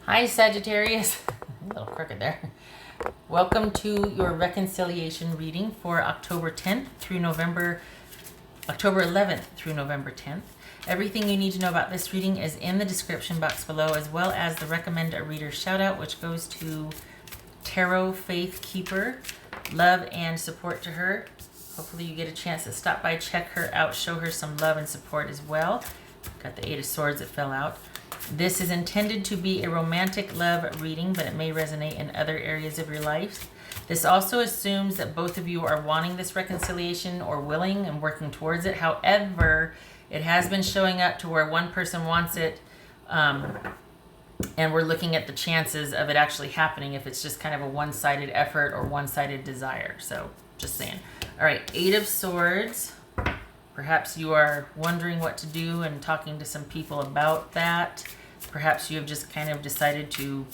Hi, Sagittarius. A little crooked there. Welcome to your reconciliation reading for October 11th through November 10th. Everything you need to know about this reading is in the description box below, as well as the recommend a reader shout out, which goes to Tarot Faith Keeper. Love and support to her. Hopefully you get a chance to stop by, check her out, show her some love and support as well. Got the Eight of Swords that fell out. This is intended to be a romantic love reading, but it may resonate in other areas of your life. This also assumes that both of you are wanting this reconciliation or willing and working towards it. However, it has been showing up to where one person wants it, and we're looking at the chances of it actually happening if it's just kind of a one-sided effort or one-sided desire. So, just saying. All right, Eight of Swords. Perhaps you are wondering what to do and talking to some people about that. Perhaps you have just kind of decided to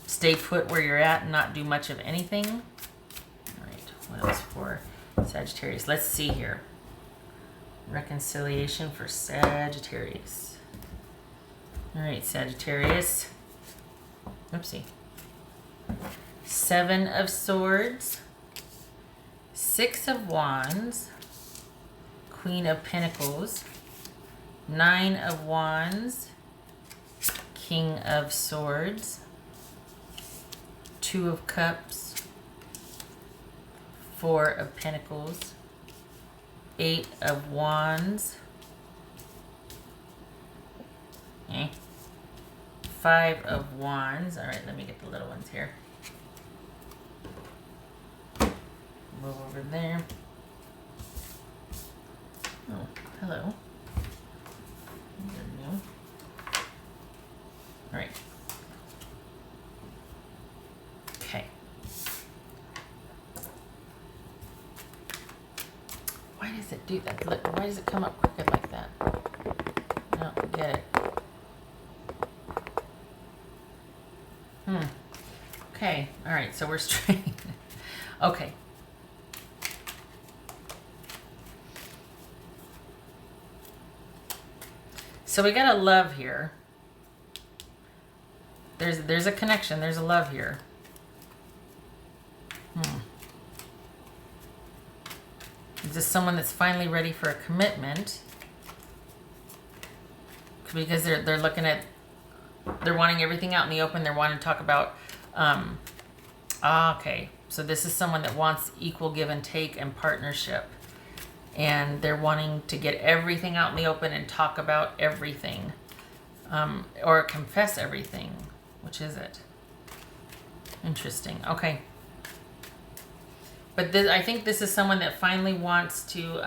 stay put where you're at and not do much of anything. All right, what else for Sagittarius? Let's see here. Reconciliation for Sagittarius. All right, Sagittarius. Oopsie. Seven of Swords. Six of Wands. Queen of Pentacles, Nine of Wands, King of Swords, Two of Cups, Four of Pentacles, Eight of Wands, Five of Wands. All right, let me get the little ones here. Move over there. Oh, hello. All right. Okay. Why does it do that? Why does it come up crooked like that? I don't get it. Okay. All right. So we're straight. Okay. So we got a love here. There's a connection. There's a love here. Is this someone that's finally ready for a commitment? Because they're looking at, they're wanting everything out in the open. They're wanting to talk about, okay. So this is someone that wants equal give and take and partnership. And they're wanting to get everything out in the open and talk about everything. Or confess everything. Which is it? Interesting. Okay. But I think this is someone that finally wants to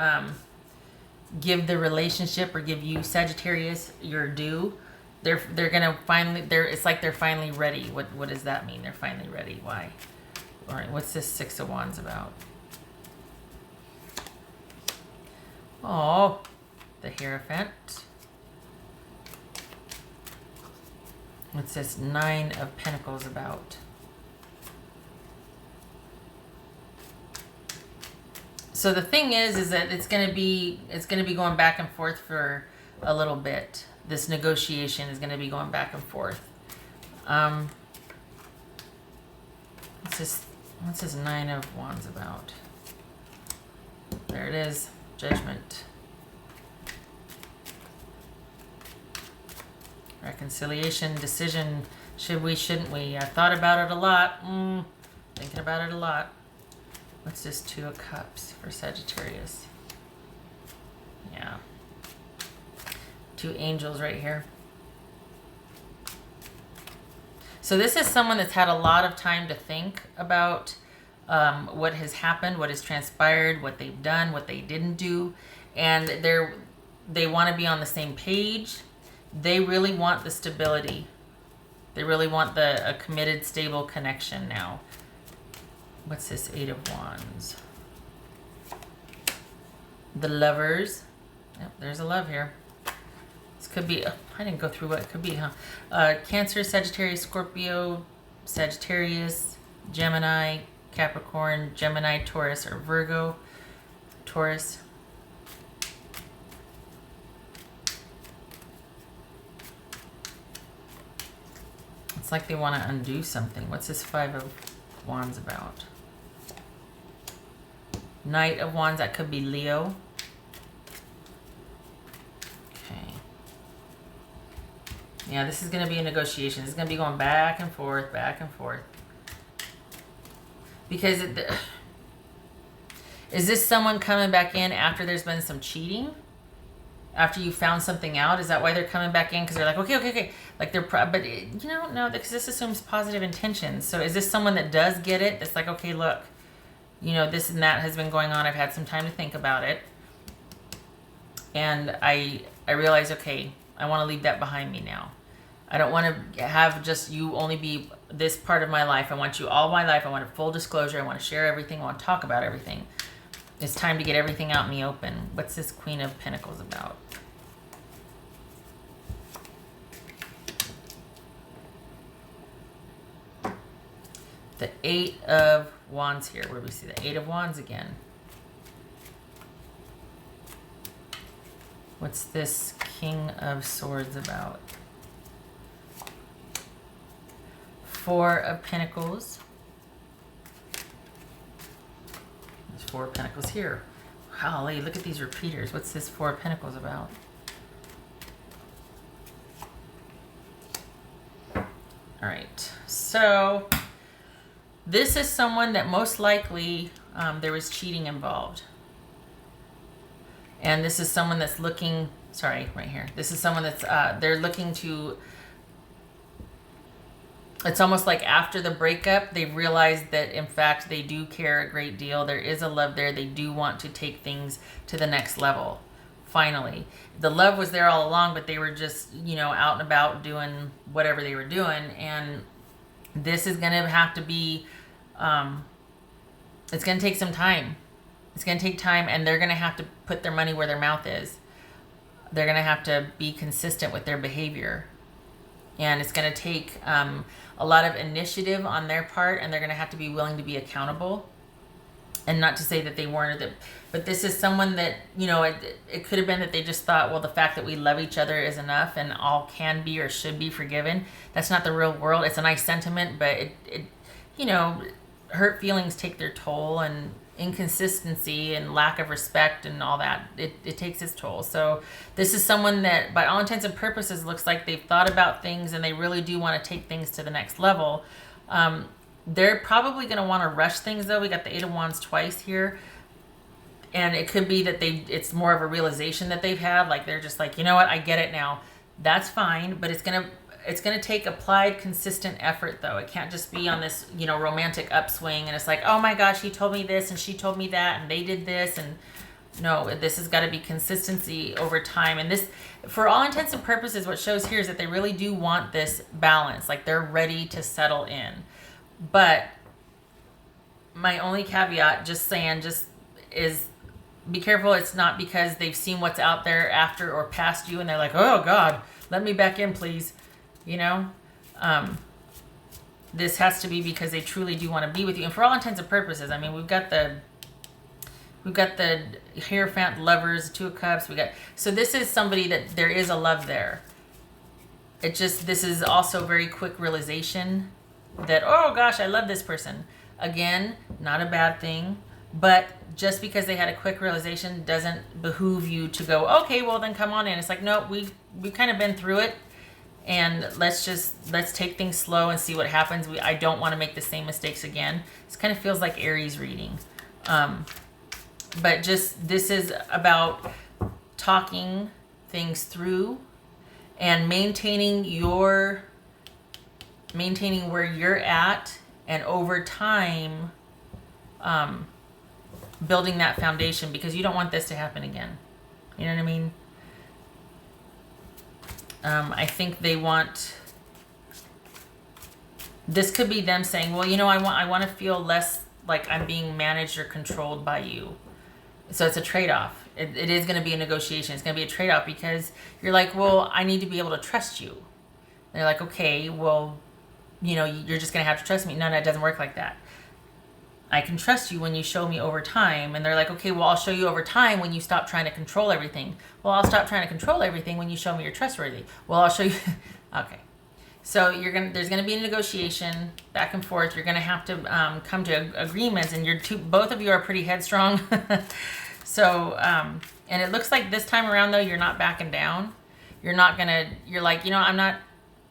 give the relationship, or give you, Sagittarius, your due. They're gonna finally, it's like they're finally ready. What does that mean? They're finally ready. Why? All right, what's this Six of Wands about? Oh, the Hierophant. What's this Nine of Pentacles about? So the thing is that it's gonna be going back and forth for a little bit. This negotiation is gonna be going back and forth. What's this Nine of Wands about? There it is. Judgment. Reconciliation, decision. Should we, shouldn't we? I thought about it a lot. Thinking about it a lot. What's this Two of Cups for Sagittarius? Yeah. Two angels right here. So this is someone that's had a lot of time to think about what has happened, what has transpired, what they've done, what they didn't do, and they want to be on the same page. They really want the stability. They really want a committed, stable connection now. What's this Eight of Wands? The Lovers. Yep, there's a love here. This could be, I didn't go through what it could be, huh? Cancer, Sagittarius, Scorpio, Sagittarius, Gemini, Capricorn, Gemini, Taurus, or Virgo, Taurus. It's like they want to undo something. What's this Five of Wands about? Knight of Wands, that could be Leo. Okay. Yeah, this is going to be a negotiation. This is going to be going back and forth, back and forth. Because is this someone coming back in after there's been some cheating? After you found something out? Is that why they're coming back in? Because they're like, okay. Like they're, but you know, no, because this assumes positive intentions. So is this someone that does get it? That's like, okay, look, you know, this and that has been going on. I've had some time to think about it. And I realize, okay, I want to leave that behind me now. I don't want to have just you only be this part of my life. I want you all my life. I want a full disclosure. I want to share everything. I want to talk about everything. It's time to get everything out in the open. What's this Queen of Pentacles about? The Eight of Wands here. Where do we see the Eight of Wands again? What's this King of Swords about? Four of Pentacles. There's Four of Pentacles here. Golly, look at these repeaters. What's this Four of Pentacles about? All right, so this is someone that most likely there was cheating involved. And this is someone that's looking, sorry, right here. This is someone that's, they're looking to, it's almost like after the breakup, they realized that in fact they do care a great deal. There is a love there. They do want to take things to the next level. Finally, the love was there all along, but they were just, you know, out and about doing whatever they were doing. And this is going to have to be, it's going to take some time. It's going to take time, and they're going to have to put their money where their mouth is. They're going to have to be consistent with their behavior. And it's going to take a lot of initiative on their part, and they're going to have to be willing to be accountable. And not to say that they weren't, but this is someone that, you know, it could have been that they just thought, well, the fact that we love each other is enough and all can be or should be forgiven. That's not the real world. It's a nice sentiment, but it you know, hurt feelings take their toll, and inconsistency and lack of respect and all that, it takes its toll. So this is someone that by all intents and purposes looks like they've thought about things and they really do want to take things to the next level. They're probably going to want to rush things though. We got the Eight of Wands twice here, and it could be that it's more of a realization that they've had, like they're just like, you know what, I get it now. That's fine, but it's going to take applied, consistent effort, though. It can't just be on this, you know, romantic upswing, and it's like, oh my gosh, he told me this, and she told me that, and they did this, and no, this has got to be consistency over time. And this, for all intents and purposes, what shows here is that they really do want this balance, like they're ready to settle in. But my only caveat, just is be careful. It's not because they've seen what's out there after or past you, and they're like, oh God, let me back in, please. You know, this has to be because they truly do want to be with you. And for all intents and purposes, I mean, we've got the Hierophant, Lovers, Two of Cups. So this is somebody that there is a love there. This is also very quick realization that, oh gosh, I love this person. Again, not a bad thing, but just because they had a quick realization doesn't behoove you to go, okay, well then come on in. It's like, no, we've kind of been through it. And let's take things slow and see what happens. I don't want to make the same mistakes again. This kind of feels like Aries reading. But this is about talking things through and maintaining where you're at, and over time, building that foundation, because you don't want this to happen again. You know what I mean? I think they want, this could be them saying, well, you know, I want to feel less like I'm being managed or controlled by you. So it's a trade-off. It is going to be a negotiation. It's going to be a trade-off, because you're like, well, I need to be able to trust you. And they're like, okay, well, you know, you're just going to have to trust me. No, it doesn't work like that. I can trust you when you show me over time. And they're like, okay, well, I'll show you over time when you stop trying to control everything. Well, I'll stop trying to control everything when you show me you're trustworthy. Well, I'll show you. Okay. So there's gonna be a negotiation back and forth. You're gonna have to come to agreements, and both of you are pretty headstrong. So, and it looks like this time around though, you're not backing down. You're like,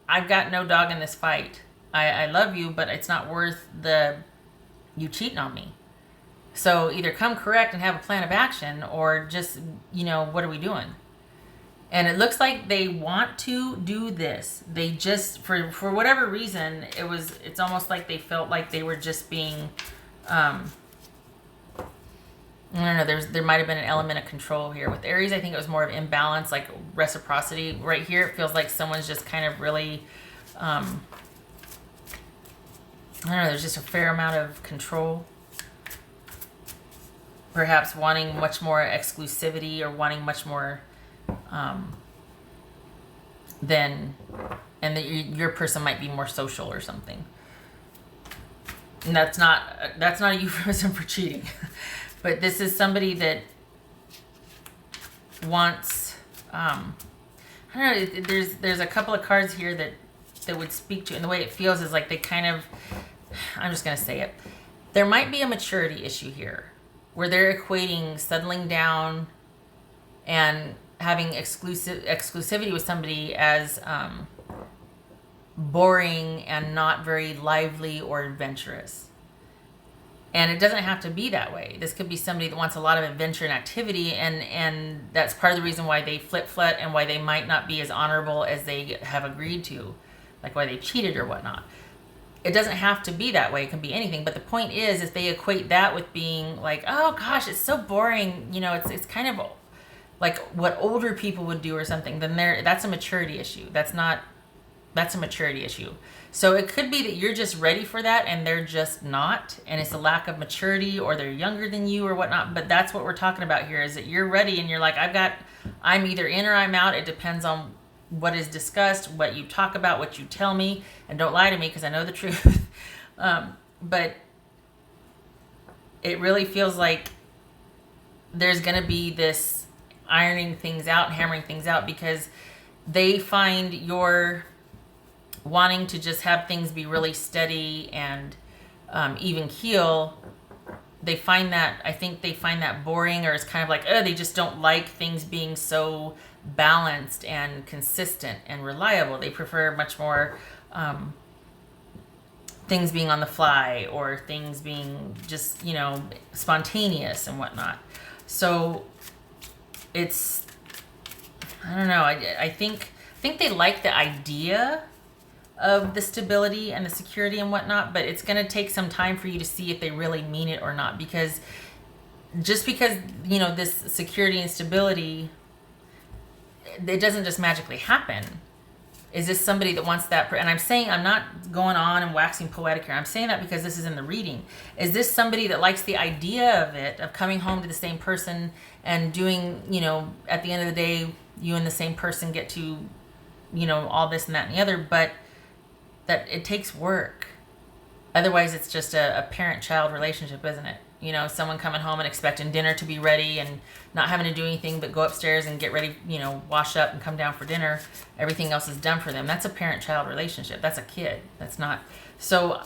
I've got no dog in this fight. I love you, but it's not worth you cheating on me. So either come correct and have a plan of action, or just, what are we doing? And it looks like they want to do this. They just, for whatever reason, it's almost like they felt like they were just being, I don't know, there might have been an element of control here. With Aries, I think it was more of imbalance, like reciprocity. Right here, it feels like someone's just kind of really, I don't know, there's just a fair amount of control. Perhaps wanting much more exclusivity, or wanting much more your person might be more social or something. And that's not a euphemism for cheating. But this is somebody that wants, I don't know, there's a couple of cards here that would speak to, and the way it feels is like they kind of, I'm just going to say it. There might be a maturity issue here, where they're equating settling down and having exclusivity with somebody as boring and not very lively or adventurous. And it doesn't have to be that way. This could be somebody that wants a lot of adventure and activity, and that's part of the reason why they flip-flop and why they might not be as honorable as they have agreed to, like why they cheated or whatnot. It doesn't have to be that way. It can be anything. But the point is, if they equate that with being like, oh gosh, it's so boring, it's kind of like what older people would do or something, then that's a maturity issue. That's a maturity issue. So it could be that you're just ready for that and they're just not, and it's a lack of maturity, or they're younger than you or whatnot. But that's what we're talking about here, is that you're ready and you're like, I'm either in or I'm out. It depends on what is discussed, what you talk about, what you tell me, and don't lie to me because I know the truth. But it really feels like there's going to be this ironing things out and hammering things out, because they find your wanting to just have things be really steady and even keel. I think they find that boring, or it's kind of like, they just don't like things being so balanced and consistent and reliable. They prefer much more things being on the fly, or things being just, spontaneous and whatnot. So it's, I don't know, I think they like the idea of the stability and the security and whatnot, but it's going to take some time for you to see if they really mean it or not. Because just because, this security and stability, it doesn't just magically happen. Is this somebody that wants that? And I'm not going on and waxing poetic here. I'm saying that because this is in the reading. Is this somebody that likes the idea of it, of coming home to the same person and doing, at the end of the day, you and the same person get to, all this and that and the other, but that it takes work. Otherwise, it's just a parent-child relationship, isn't it? Someone coming home and expecting dinner to be ready and not having to do anything but go upstairs and get ready, wash up and come down for dinner. Everything else is done for them. That's a parent-child relationship. That's a kid. That's not. So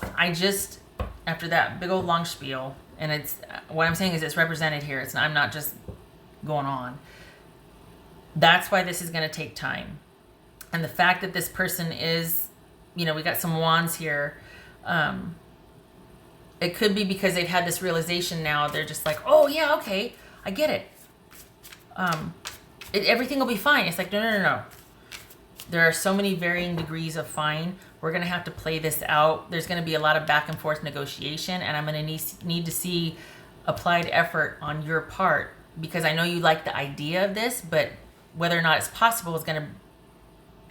after that big old long spiel, and it's, what I'm saying is it's represented here. I'm not just going on. That's why this is going to take time. And the fact that this person is, we got some wands here. It could be because they've had this realization now. They're just like, oh yeah, okay, I get it. Everything will be fine. It's like, no. There are so many varying degrees of fine. We're going to have to play this out. There's going to be a lot of back and forth negotiation, and I'm going to need to see applied effort on your part, because I know you like the idea of this, but whether or not it's possible is going to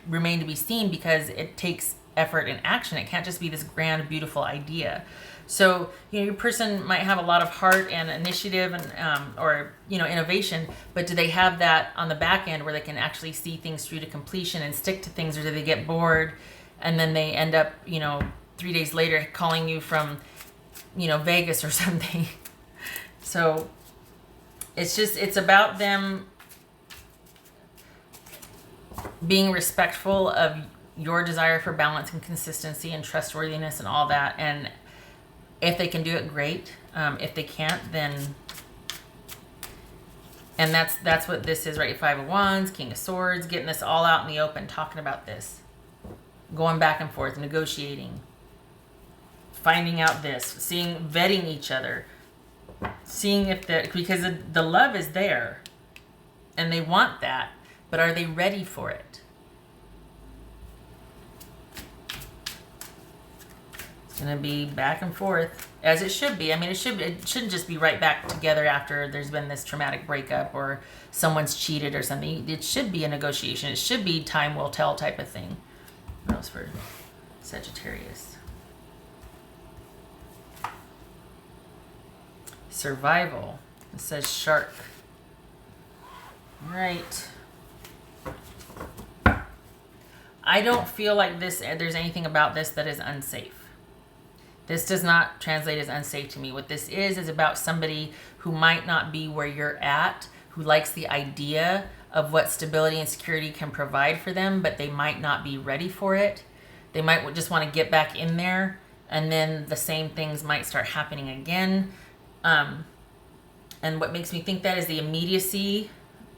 remain to be seen, because it takes effort and action. It can't just be this grand, beautiful idea. So, your person might have a lot of heart and initiative and, or, innovation, but do they have that on the back end where they can actually see things through to completion and stick to things, or do they get bored and then they end up, 3 days later calling you from, Vegas or something? So it's about them being respectful of your desire for balance and consistency and trustworthiness and all that. And if they can do it, great. If they can't, then... And that's what this is, right? Five of Wands, King of Swords, getting this all out in the open, talking about this. Going back and forth, negotiating. Finding out this. Vetting each other. Seeing if because the love is there. And they want that. But are they ready for it? It's going to be back and forth. As it should be. I mean, it shouldn't just be right back together after there's been this traumatic breakup or someone's cheated or something. It should be a negotiation. It should be time will tell type of thing. What else for Sagittarius? Survival. It says shark. Right. I don't feel like there's anything about this that is unsafe. This does not translate as unsafe to me. What this is about somebody who might not be where you're at, who likes the idea of what stability and security can provide for them, but they might not be ready for it. They might just want to get back in there, and then the same things might start happening again. And what makes me think that is the immediacy,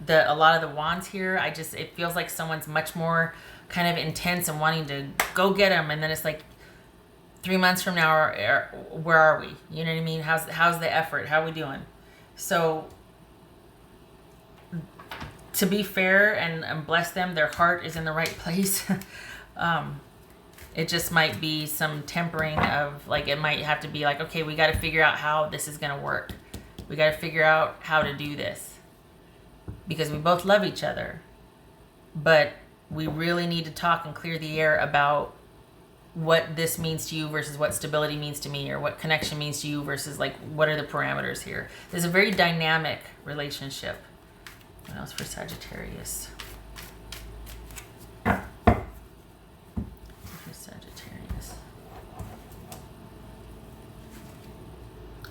a lot of the wands here. It feels like someone's much more kind of intense and wanting to go get them, and then it's like, 3 months from now, where are we? You know what I mean? How's the effort? How are we doing? So, to be fair and bless them, their heart is in the right place. It just might be some tempering of, like, it might have to be like, okay, we got to figure out how this is going to work. We got to figure out how to do this. Because we both love each other. But we really need to talk and clear the air about what this means to you versus what stability means to me, or what connection means to you versus, like, what are the parameters here. There's a very dynamic relationship. What else for Sagittarius? For Sagittarius.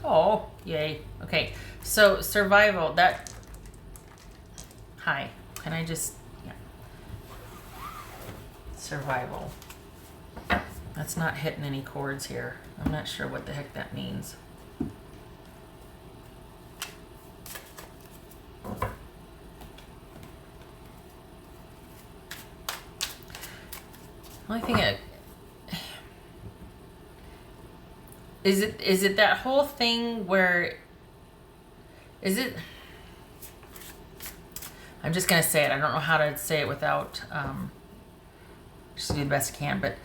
Oh, yay. Okay, so survival. Hi. Can I just... Yeah. Survival. That's not hitting any chords here. I'm not sure what the heck that means. Only thing is it that whole thing where I'm just gonna say it. I don't know how to say it without just do the best I can, but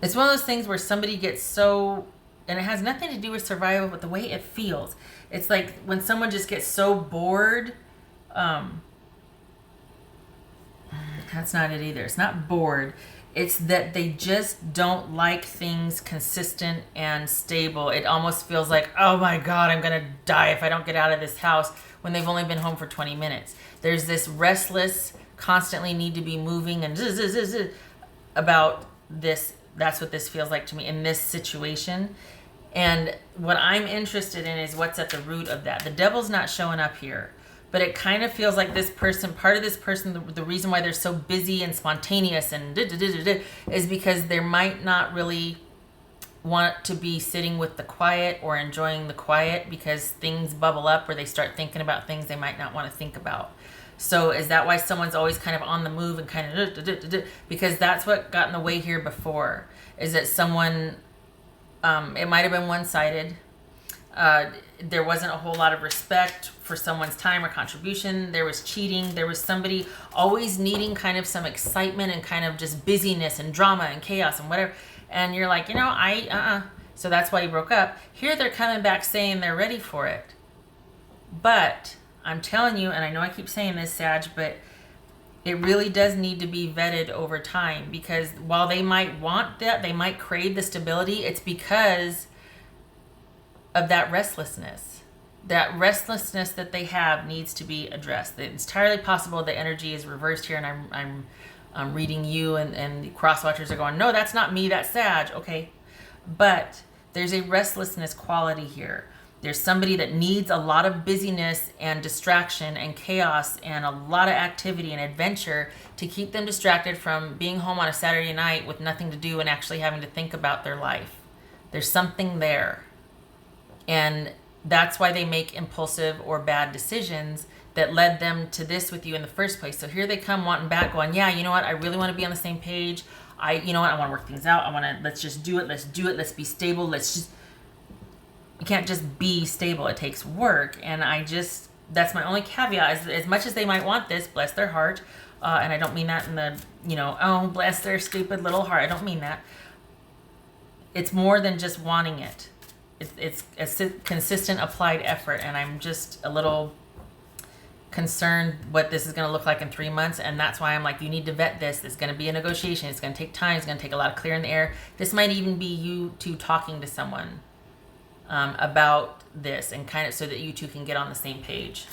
it's one of those things where somebody gets so, and it has nothing to do with survival, but the way it feels. It's like when someone just gets so bored. That's not it either. It's not bored. It's that they just don't like things consistent and stable. It almost feels like, oh my God, I'm going to die if I don't get out of this house, when they've only been home for 20 minutes. There's this restless, constantly need to be moving and about this. That's what this feels like to me in this situation. And what I'm interested in is what's at the root of that. The devil's not showing up here, but it kind of feels like this person, part of this person, the reason why they're so busy and spontaneous and is because they might not really want to be sitting with the quiet or enjoying the quiet, because things bubble up where they start thinking about things they might not want to think about. So is that why someone's always kind of on the move and kind of, because that's what got in the way here before, is that someone, it might have been one-sided. There wasn't a whole lot of respect for someone's time or contribution. There was cheating. There was somebody always needing kind of some excitement and kind of just busyness and drama and chaos and whatever. And you're like, So that's why you broke up. Here they're coming back saying they're ready for it. But I'm telling you, and I know I keep saying this, Sag, but it really does need to be vetted over time, because while they might want that, they might crave the stability, it's because of that restlessness. That restlessness that they have needs to be addressed. It's entirely possible the energy is reversed here, and I'm reading you, and the cross watchers are going, no, that's not me, that's Sag. Okay, but there's a restlessness quality here. There's somebody that needs a lot of busyness and distraction and chaos and a lot of activity and adventure to keep them distracted from being home on a Saturday night with nothing to do and actually having to think about their life. There's something there. And that's why they make impulsive or bad decisions that led them to this with you in the first place. So here they come wanting back, going, yeah, you know what? I really want to be on the same page. You know what? I want to work things out. Let's just do it. Let's do it. Let's be stable. You can't just be stable. It takes work. And that's my only caveat. As much as they might want this, bless their heart. And I don't mean that in the, oh, bless their stupid little heart. I don't mean that. It's more than just wanting it. It's a consistent applied effort. And I'm just a little concerned what this is going to look like in 3 months. And that's why I'm like, you need to vet this. It's going to be a negotiation. It's going to take time. It's going to take a lot of clearing the air. This might even be you two talking to someone about this, and kind of so that you two can get on the same page.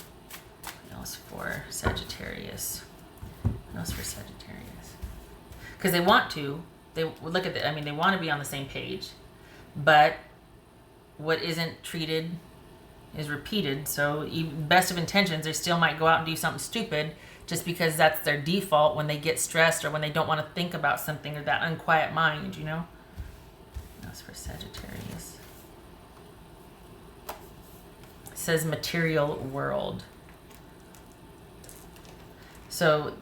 What else for Sagittarius? What else for Sagittarius? Because they want to. They look at it. They want to be on the same page, but what isn't treated is repeated. So even best of intentions, they still might go out and do something stupid just because that's their default when they get stressed or when they don't want to think about something, or that unquiet mind, That's for Sagittarius. It says material world. So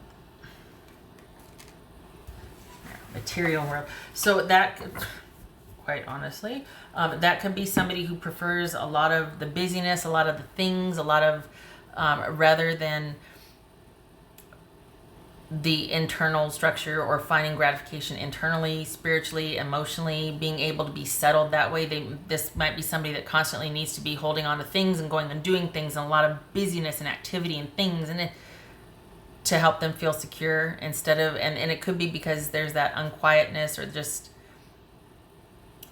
material world. So that, quite honestly, that could be somebody who prefers a lot of the busyness, a lot of the things, a lot of, rather than the internal structure or finding gratification internally, spiritually, emotionally, being able to be settled that way. This might be somebody that constantly needs to be holding on to things and going and doing things, and a lot of busyness and activity and things, and to help them feel secure instead of, and it could be because there's that unquietness, or just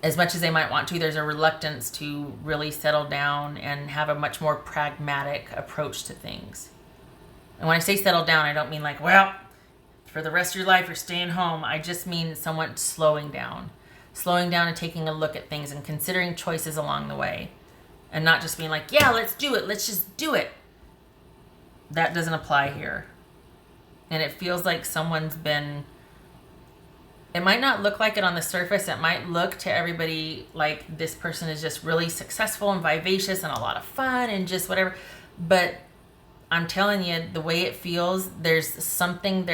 as much as they might want to, there's a reluctance to really settle down and have a much more pragmatic approach to things. And when I say settle down, I don't mean like, well, for the rest of your life you're staying home. I just mean somewhat slowing down and taking a look at things and considering choices along the way, and not just being like, yeah, let's do it. Let's just do it. That doesn't apply here. And it feels like someone's been, it might not look like it on the surface. It might look to everybody like this person is just really successful and vivacious and a lot of fun and just whatever. But I'm telling you, the way it feels, there's something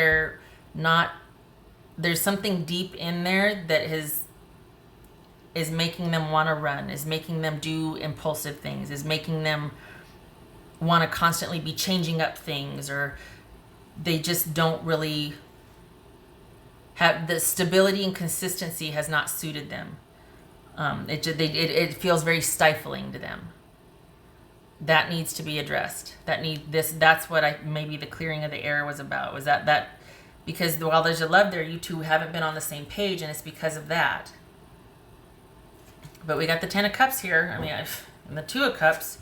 there's something deep in there that is making them want to run, is making them do impulsive things, is making them want to constantly be changing up things, or they just don't really have the stability and consistency has not suited them. It feels very stifling to them. That needs to be addressed. That's what maybe the clearing of the air was about. Was that because while there's a love there, you two haven't been on the same page, and it's because of that. But we got the 10 of Cups here. And the 2 of Cups,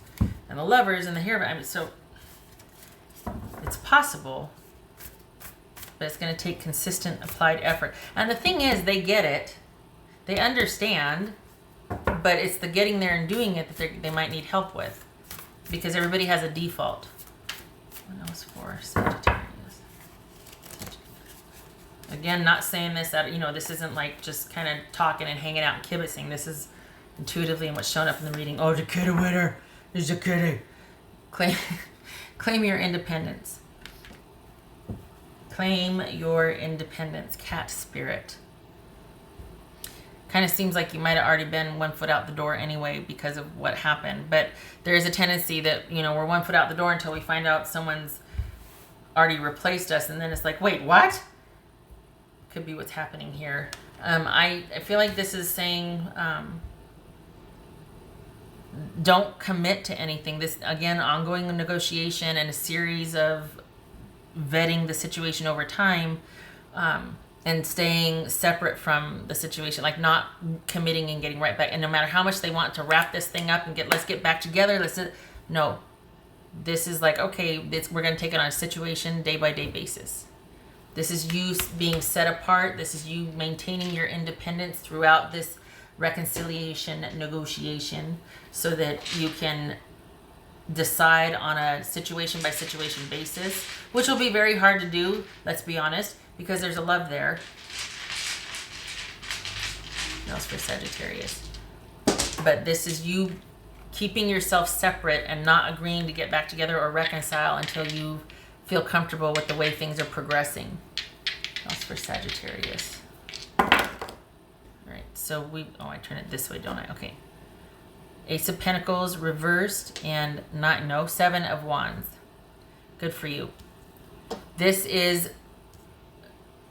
and the Lovers, and the Hero. So it's possible, but it's going to take consistent applied effort. And the thing is, they get it, they understand, but it's the getting there and doing it that they might need help with, because everybody has a default. What else for Sagittarius? Again, not saying this that, this isn't like just kind of talking and hanging out and kibitzing. This is intuitively and what's shown up in the reading. Oh, the kitty winner is the kitty. Claim your independence. Claim your independence, cat spirit. Kind of seems like you might have already been 1 foot out the door anyway because of what happened. But there is a tendency that, we're 1 foot out the door until we find out someone's already replaced us. And then it's like, wait, what? Could be what's happening here. I feel like this is saying, don't commit to anything. This, again, ongoing negotiation and a series of vetting the situation over time, and staying separate from the situation, like not committing and getting right back. And no matter how much they want to wrap this thing up and let's get back together, no. This is like, okay, we're going to take it on a situation day by day basis. This is you being set apart. This is you maintaining your independence throughout this reconciliation, negotiation, so that you can decide on a situation by situation basis, which will be very hard to do, let's be honest, because there's a love there. What else for Sagittarius? But this is you keeping yourself separate and not agreeing to get back together or reconcile until you feel comfortable with the way things are progressing. What else for Sagittarius? All right, so I turn it this way, don't I? Okay. Ace of Pentacles reversed and Seven of Wands. Good for you. This is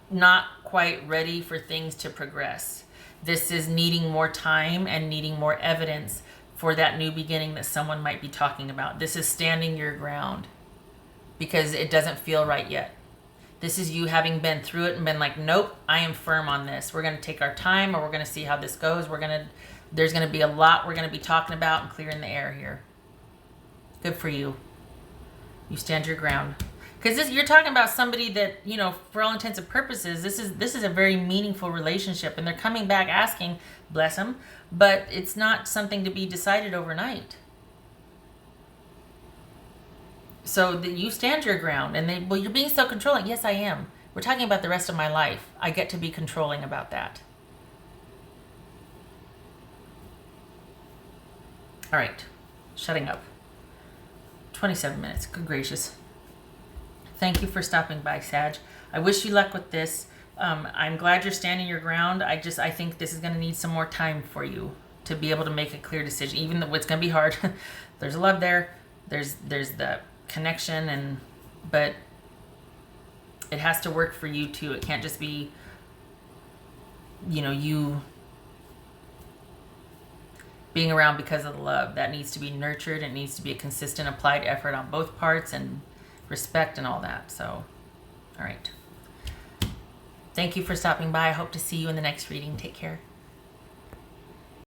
not quite ready for things to progress. This is needing more time and needing more evidence for that new beginning that someone might be talking about. This is standing your ground because it doesn't feel right yet. This is you having been through it and been like, nope, I am firm on this. We're going to take our time, or we're going to see how this goes. There's going to be a lot we're going to be talking about and clearing the air here. Good for you. You stand your ground. Because you're talking about somebody that, you know, for all intents and purposes, this is a very meaningful relationship, and they're coming back asking, bless them, but it's not something to be decided overnight. So that you stand your ground, and well, you're being so controlling. Yes, I am. We're talking about the rest of my life. I get to be controlling about that. All right, shutting up. 27 minutes, good gracious. Thank you for stopping by, Sag. I wish you luck with this. I'm glad you're standing your ground. I think this is going to need some more time for you to be able to make a clear decision, even though it's going to be hard. There's love there. There's the connection, but it has to work for you too. It can't just be, you know, you being around because of the love. That needs to be nurtured. It needs to be a consistent applied effort on both parts, and respect and all that. So, all right. Thank you for stopping by. I hope to see you in the next reading. Take care.